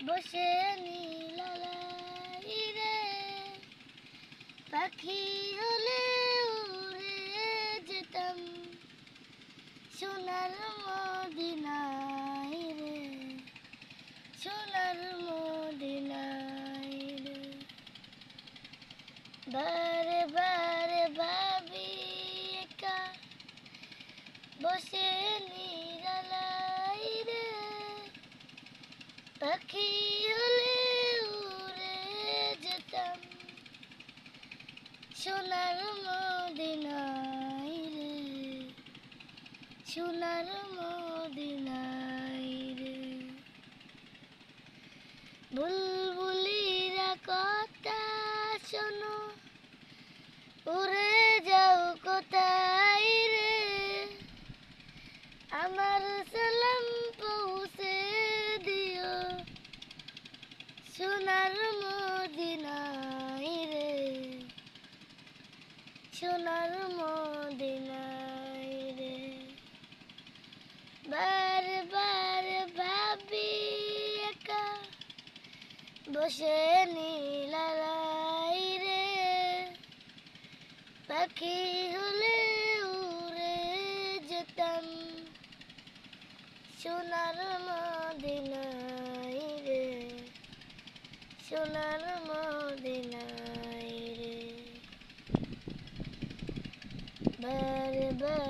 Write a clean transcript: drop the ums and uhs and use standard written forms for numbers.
বসে নীলালাই রে পাখি হলে উড়ে যেতাম সোনার মদিনায় রে সোনার মদিনায় রে বারে বারে ভাবি একা বসে নীলালাই রে পাখি হলে উড়ে যেতাম সোনার মদিনায় রে সোনার মদিনায় রে বুলবুলিরা কথা শোনো উড়ে যাও কোথায় রে আমার সালাম পৌঁছে দিও সোনার মদিনায় রে সোনার মদিনায় রে বারে বারে ভাবি একা বসে নীলালাই রে পাখি হলে উড়ে যেতাম সোনার মদিনায় রে সোনার মদিনায় রে বারে বারে